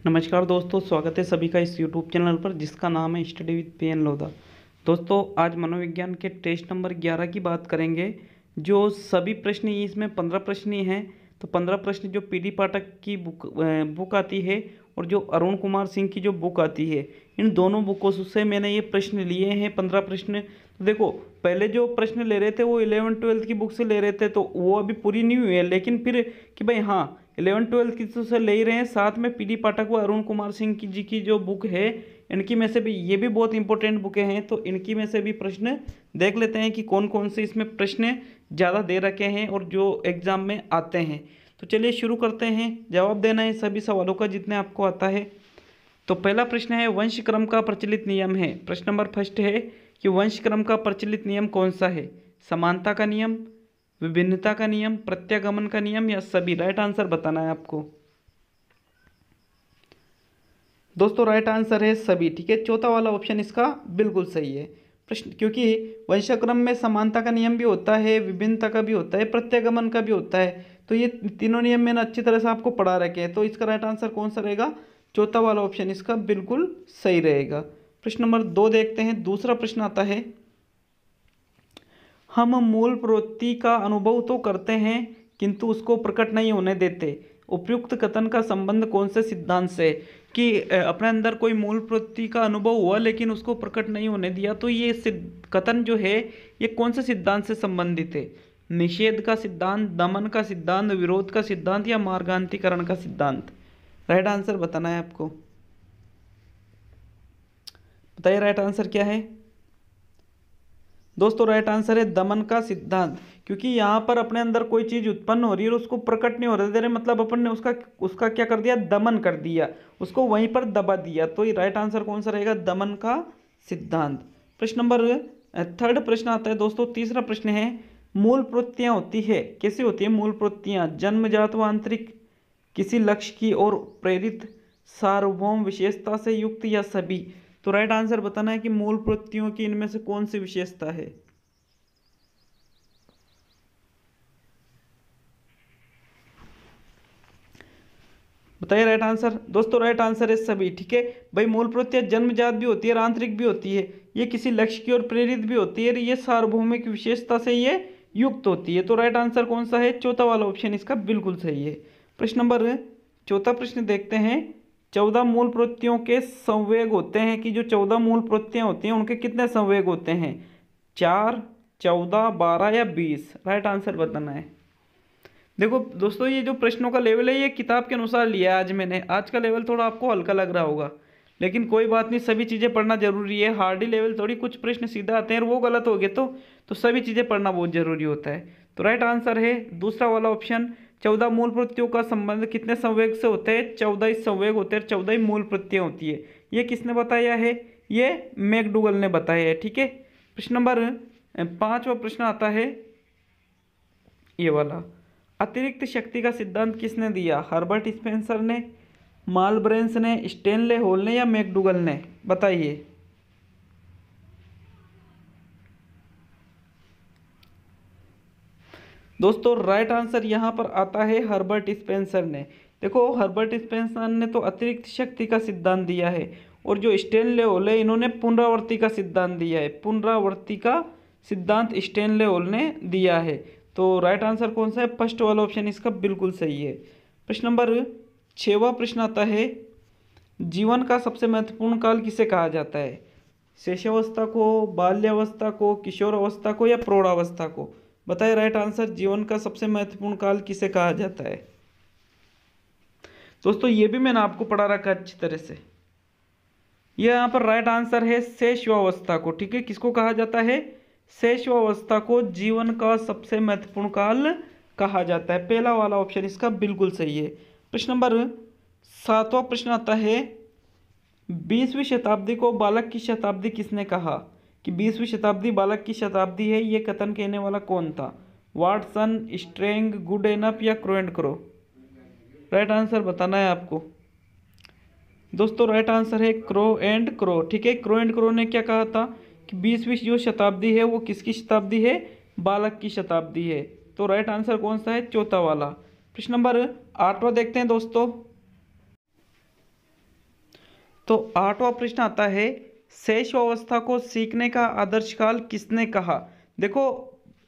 नमस्कार दोस्तों, स्वागत है सभी का इस यूट्यूब चैनल पर जिसका नाम है स्टडी विद PN लोधा। दोस्तों, आज मनोविज्ञान के टेस्ट नंबर 11 की बात करेंगे। जो सभी प्रश्न इसमें 15 प्रश्न ही हैं। तो 15 प्रश्न जो PD पाठक की बुक आती है और जो अरुण कुमार सिंह की जो बुक आती है, इन दोनों बुकों से मैंने ये प्रश्न लिए हैं 15 प्रश्न। तो देखो, पहले जो प्रश्न ले रहे थे वो 11-12 की बुक से ले रहे थे, तो वो अभी पूरी नहीं हुई है, लेकिन फिर कि भाई हाँ 11-12 की तो से ले ही रहे हैं, साथ में PD पाठक व अरुण कुमार सिंह की जी की जो बुक है, इनकी में से भी ये भी बहुत इंपॉर्टेंट बुकें हैं। तो इनकी में से भी प्रश्न देख लेते हैं कि कौन कौन से इसमें प्रश्न ज़्यादा दे रखे हैं और जो एग्ज़ाम में आते हैं। तो चलिए शुरू करते हैं। जवाब देना है सभी सवालों का जितने आपको आता है। तो पहला प्रश्न है, वंश क्रम का प्रचलित नियम है। प्रश्न नंबर फर्स्ट है कि वंश क्रम का प्रचलित नियम कौन सा है? समानता का नियम, विभिन्नता का नियम, प्रत्यागमन का नियम या सभी? राइट आंसर बताना है आपको। दोस्तों, राइट आंसर है सभी। ठीक है, चौथा वाला ऑप्शन इसका बिल्कुल सही है प्रश्न, क्योंकि वंशक्रम में समानता का नियम भी होता है, विभिन्नता का भी होता है, प्रत्यागमन का भी होता है। तो ये तीनों नियम मैंने अच्छी तरह से आपको पढ़ा रखे हैं। तो इसका राइट आंसर कौन सा रहेगा? चौथा वाला ऑप्शन इसका बिल्कुल सही रहेगा। प्रश्न नंबर 2 देखते हैं। दूसरा प्रश्न आता है, हम मूल प्रवृत्ति का अनुभव तो करते हैं किंतु उसको प्रकट नहीं होने देते। उपयुक्त कथन का संबंध कौन से सिद्धांत से? कि अपने अंदर कोई मूल प्रवृत्ति का अनुभव हुआ लेकिन उसको प्रकट नहीं होने दिया, तो ये कथन जो है ये कौन से सिद्धांत से संबंधित है? निषेध का सिद्धांत, दमन का सिद्धांत, विरोध का सिद्धांत या मार्गान्तीकरण का सिद्धांत? राइट आंसर बताना है आपको। बताइए राइट आंसर क्या है? दोस्तों, राइट आंसर है दमन का सिद्धांत, क्योंकि यहाँ पर अपने अंदर कोई चीज उत्पन्न हो रही है और उसको प्रकट नहीं हो रहा दे रहे, मतलब अपन ने उसका उसका क्या कर दिया? दमन कर दिया, उसको वहीं पर दबा दिया। तो ये राइट आंसर कौन सा रहेगा? दमन का सिद्धांत। प्रश्न नंबर थर्ड प्रश्न आता है दोस्तों। तीसरा प्रश्न है, मूल प्रवृत्तियां होती है, कैसी होती है मूल प्रवृत्तियां? जन्मजात व आंतरिक, किसी लक्ष्य की ओर प्रेरित, सार्वभौम विशेषता से युक्त या सभी? तो राइट आंसर बताना है कि मूल प्रवृत्तियों की इनमें से कौन सी विशेषता है। बताइए राइट आंसर। दोस्तों, राइट आंसर है सभी। ठीक है भाई, मूल प्रवृत्तियां जन्मजात भी होती है और आंतरिक भी होती है, ये किसी लक्ष्य की ओर प्रेरित भी होती है, ये सार्वभौमिक विशेषता से ये युक्त होती है। तो राइट आंसर कौन सा है? चौथा वाला ऑप्शन इसका बिल्कुल सही है। प्रश्न नंबर चौथा प्रश्न देखते हैं। 14 मूल प्रवृत्तियों के संवेग होते हैं, कि जो 14 मूल प्रवृत्तियां होती हैं उनके कितने संवेग होते हैं? 4, 14, 12 या 20? राइट आंसर बताना है। देखो दोस्तों, ये जो प्रश्नों का लेवल है ये किताब के अनुसार लिया है आज मैंने। आज का लेवल थोड़ा आपको हल्का लग रहा होगा, लेकिन कोई बात नहीं, सभी चीज़ें पढ़ना जरूरी है। हार्डी लेवल थोड़ी, कुछ प्रश्न सीधा आते हैं और वो गलत हो गए तो सभी चीज़ें पढ़ना बहुत जरूरी होता है। तो राइट आंसर है दूसरा वाला ऑप्शन। 14 मूल प्रवृत्तियों का संबंध कितने संवेग से होता है? 14 ही संवेग होते हैं, 14 ही मूल प्रवृत्तियाँ होती है। ये किसने बताया है? ये मैकडूगल ने बताया है। ठीक है, प्रश्न नंबर 5वां प्रश्न आता है ये वाला। अतिरिक्त शक्ति का सिद्धांत किसने दिया? हर्बर्ट स्पेंसर ने, मालब्रेंस ने, स्टेनले हॉल ने या मैकडूगल ने? बताइए। दोस्तों, राइट आंसर यहाँ पर आता है हर्बर्ट स्पेंसर ने। देखो, हर्बर्ट स्पेंसर ने तो अतिरिक्त शक्ति का सिद्धांत दिया है, और जो स्टेनले हॉल है इन्होंने पुनरावृत्ति का सिद्धांत दिया है। पुनरावृत्ति का सिद्धांत स्टेनले हॉल ने दिया है। तो राइट आंसर कौन सा है? फर्स्ट वाला ऑप्शन इसका बिल्कुल सही है। प्रश्न नंबर 6वां प्रश्न आता है, जीवन का सबसे महत्वपूर्ण काल किसे कहा जाता है? शैशवावस्था को, बाल्यावस्था को, किशोरावस्था को या प्रौढ़ावस्था को? बताइए राइट आंसर। जीवन का सबसे महत्वपूर्ण काल किसे कहा जाता है? दोस्तों, ये भी मैंने आपको पढ़ा रखा है अच्छी तरह से। ये यहाँ पर राइट आंसर है शैशवावस्था को। ठीक है, किसको कहा जाता है? शैशवावस्था को जीवन का सबसे महत्वपूर्ण काल कहा जाता है। पहला वाला ऑप्शन इसका बिल्कुल सही है। प्रश्न नंबर 7वां प्रश्न आता है, 20वीं शताब्दी को बालक की शताब्दी किसने कहा? कि 20वीं शताब्दी बालक की शताब्दी है, ये कथन कहने वाला कौन था? वाटसन, स्ट्रेंग, गुड एनफ या crow and crow? Right answer बताना है आपको। दोस्तों, राइट आंसर है क्रो एंड क्रो। ठीक है, क्रो एंड क्रो ने क्या कहा था कि 20वीं जो शताब्दी है वो किसकी शताब्दी है? बालक की शताब्दी है। तो राइट आंसर कौन सा है? चौथा वाला। प्रश्न नंबर 8वां देखते हैं दोस्तों। तो 8वां प्रश्न आता है, शेष अवस्था को सीखने का आदर्श काल किसने कहा। देखो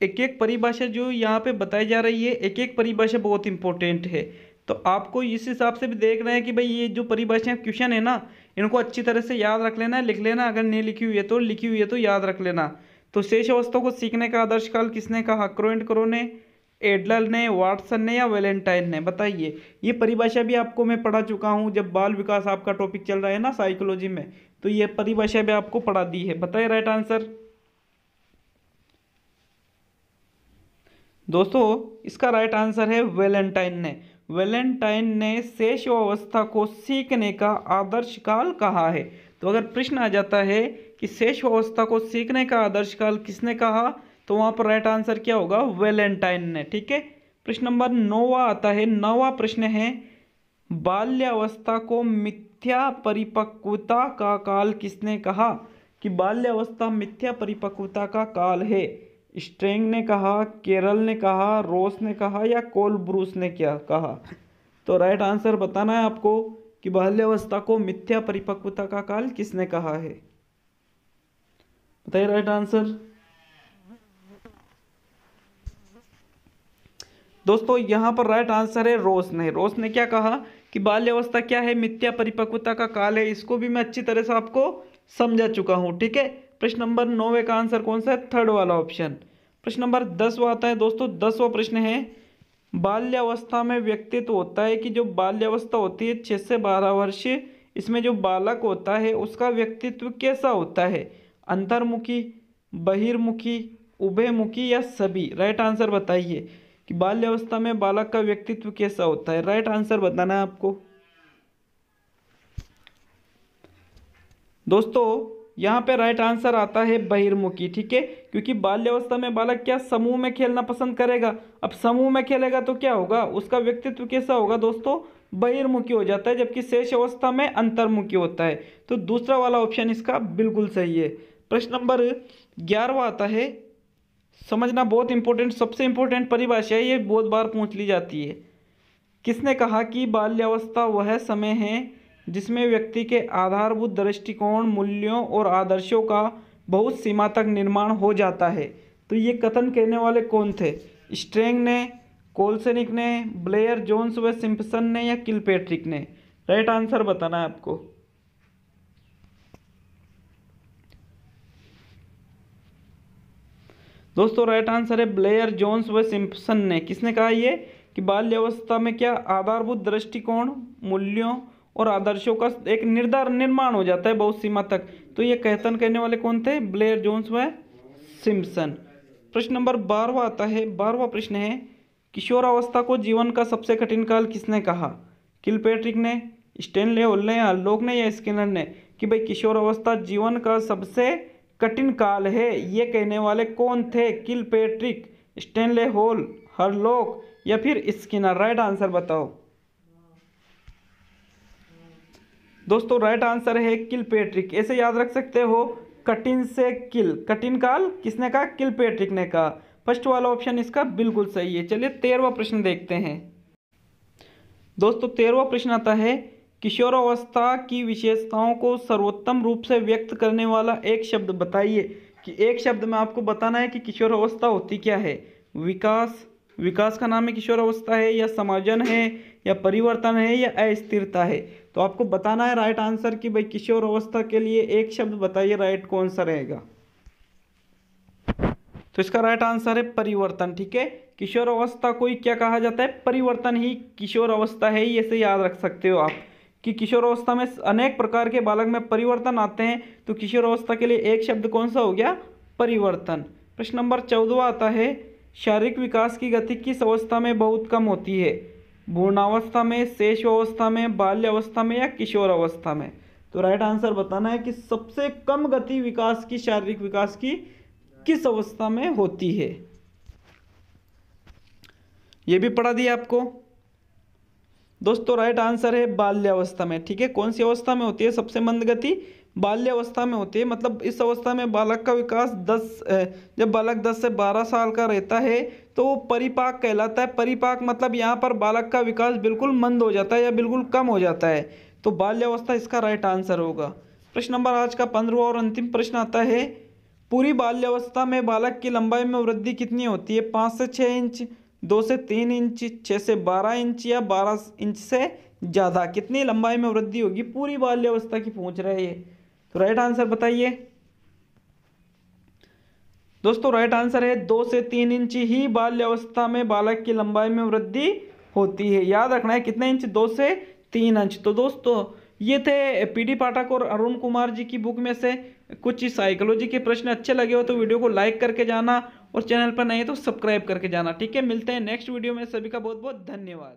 एक एक परिभाषा जो यहाँ पे बताई जा रही है, एक एक परिभाषा बहुत इंपॉर्टेंट है, तो आपको इस हिसाब से भी देखना है कि भाई ये जो परिभाषाएं क्वेश्चन है ना, इनको अच्छी तरह से याद रख लेना, लिख लेना, अगर नहीं लिखी हुई है तो, लिखी हुई है तो याद रख लेना। तो शेष अवस्था को सीखने का आदर्श काल किसने कहा, क्रो एंड क्रो ने, एडलर ने, वाटसन ने या वैलेंटाइन ने, बताइए। ये परिभाषा भी आपको मैं पढ़ा चुका हूँ जब बाल विकास आपका टॉपिक चल रहा है ना साइकोलॉजी में, तो ये परिभाषा भी आपको पढ़ा दी है। बताइए राइट आंसर। दोस्तों इसका राइट आंसर है वैलेंटाइन ने। वैलेंटाइन ने शेष अवस्था को सीखने का आदर्श काल कहा है। तो अगर प्रश्न आ जाता है कि शेष अवस्था को सीखने का आदर्श काल किसने कहा, तो वहां पर राइट आंसर क्या होगा, वैलेंटाइन ने। ठीक है, प्रश्न नंबर 9वां आता है। 9वां प्रश्न है, बाल्यावस्था को मिथ्या परिपक्वता का काल किसने कहा, कि बाल्यावस्था मिथ्या परिपक्वता का काल है। स्ट्रेंग ने कहा, केरल ने कहा, रोस ने कहा या कोलब्रूस ने क्या कहा। तो राइट आंसर बताना है आपको कि बाल्यावस्था को मिथ्या परिपक्वता का काल किसने कहा है। बताइए राइट आंसर। दोस्तों यहाँ पर राइट आंसर है रोस ने। रोस ने क्या कहा कि बाल्यावस्था क्या है, मिथ्या परिपक्वता का काल है। इसको भी मैं अच्छी तरह से आपको समझा चुका हूँ। ठीक है, प्रश्न नंबर 9 का आंसर कौन सा है, थर्ड वाला ऑप्शन। प्रश्न नंबर 10वां आता है दोस्तों। 10वां प्रश्न है, बाल्यावस्था में व्यक्तित्व होता है कि जो बाल्यावस्था होती है 6 से 12 वर्ष, इसमें जो बालक होता है उसका व्यक्तित्व कैसा होता है, अंतर्मुखी, बहिर्मुखी, उभयमुखी या सभी। राइट आंसर बताइए कि बाल्यावस्था में बालक का व्यक्तित्व कैसा होता है। राइट आंसर बताना है आपको। दोस्तों यहाँ पे राइट आंसर आता है बहिर्मुखी। ठीक है, क्योंकि बाल्यावस्था में बालक क्या समूह में खेलना पसंद करेगा। अब समूह में खेलेगा तो क्या होगा, उसका व्यक्तित्व कैसा होगा दोस्तों, बहिर्मुखी हो जाता है, जबकि शेष अवस्था में अंतर्मुखी होता है। तो दूसरा वाला ऑप्शन इसका बिल्कुल सही है। प्रश्न नंबर 11वां आता है। समझना बहुत इंपॉर्टेंट, सबसे इंपॉर्टेंट परिभाषा है, ये बहुत बार पूछ ली जाती है। किसने कहा कि बाल्यावस्था वह समय है जिसमें व्यक्ति के आधारभूत दृष्टिकोण, मूल्यों और आदर्शों का बहुत सीमा तक निर्माण हो जाता है। तो ये कथन कहने वाले कौन थे, स्ट्रेंग ने, कोलसेनिक ने, ब्लेयर जोन्स व सिम्पसन ने या किलपेट्रिक ने। राइट आंसर बताना है आपको। दोस्तों राइट आंसर है ब्लेयर जोन्स व सिम्पसन ने। किसने कहा ये कि बाल्यावस्था में क्या आधारभूत दृष्टिकोण, मूल्यों और आदर्शों का एक निर्माण हो जाता है बहुत सीमा तक। तो ये कथन कहने वाले कौन थे, ब्लेयर जोन्स व सिम्पसन। प्रश्न नंबर 12वां आता है। 12वां प्रश्न है, किशोरावस्था को जीवन का सबसे कठिन काल किसने कहा, किलपेट्रिक ने, स्टेनले हॉल ने, हॉलोक ने या स्किनर ने। कि भाई किशोरावस्था जीवन का सबसे कठिन काल है, ये कहने वाले कौन थे, किलपेट्रिक, स्टेनले हॉल, हॉलोक या फिर स्किनर। राइट आंसर बताओ। दोस्तों राइट आंसर है किलपेट्रिक। ऐसे याद रख सकते हो, कठिन से किल, कठिन काल किसने कहा, किलपेट्रिक ने कहा। फर्स्ट वाला ऑप्शन इसका बिल्कुल सही है। चलिए 13वां प्रश्न देखते हैं। दोस्तों 13वां प्रश्न आता है, किशोरावस्था की विशेषताओं को सर्वोत्तम रूप से व्यक्त करने वाला एक शब्द बताइए। कि एक शब्द में आपको बताना है कि किशोरावस्था होती क्या है। विकास, विकास का नाम है किशोरावस्था है, या समाजन है, या परिवर्तन है, या अस्थिरता है। तो आपको बताना है राइट आंसर कि भाई किशोरावस्था के लिए एक शब्द बताइए, राइट कौन सा रहेगा। तो इसका राइट आंसर है परिवर्तन। ठीक है, किशोरावस्था को ही क्या कहा जाता है, परिवर्तन ही किशोरावस्था है, ये से याद रख सकते हो आप कि किशोरावस्था में अनेक प्रकार के बालक में परिवर्तन आते हैं। तो किशोरावस्था के लिए एक शब्द कौन सा हो गया, परिवर्तन। प्रश्न नंबर 14 आता है, शारीरिक विकास की गति किस अवस्था में बहुत कम होती है, भ्रूणावस्था में, शेषावस्था में, बाल्यावस्था में या किशोरावस्था में। तो राइट आंसर बताना है कि सबसे कम गति विकास की, शारीरिक विकास की किस अवस्था में होती है। यह भी पढ़ा दिया आपको। दोस्तों राइट आंसर है बाल्यावस्था में। ठीक है, कौन सी अवस्था में होती है सबसे मंद गति, बाल्यावस्था में होती है। मतलब इस अवस्था में बालक का विकास जब बालक 10 से 12 साल का रहता है तो वो परिपाक कहलाता है। परिपाक मतलब यहाँ पर बालक का विकास बिल्कुल मंद हो जाता है या बिल्कुल कम हो जाता है। तो बाल्यावस्था इसका राइट आंसर होगा। प्रश्न नंबर आज का 15वां और अंतिम प्रश्न आता है, पूरी बाल्यावस्था में बालक की लंबाई में वृद्धि कितनी होती है? 5 से 6 इंच, 2 से 3 इंच, 6 से 12 इंच या 12 इंच से ज़्यादा? कितनी लंबाई में वृद्धि होगी? पूरी बाल्यावस्था की पूछ रहे हैं, तो राइट आंसर बताइए दोस्तों। राइट आंसर है 2 से 3 इंच ही बाल्यावस्था में बालक की लंबाई में वृद्धि होती है। याद रखना है कितने इंच? 2 से 3 इंच। तो दोस्तों ये थे पीडी पाठक और अरुण कुमार जी की बुक में से कुछ साइकोलॉजी के प्रश्न। अच्छे लगे हो तो वीडियो को लाइक करके जाना और चैनल पर नए तो सब्सक्राइब करके जाना। ठीक है, मिलते हैं नेक्स्ट वीडियो में। सभी का बहुत बहुत धन्यवाद।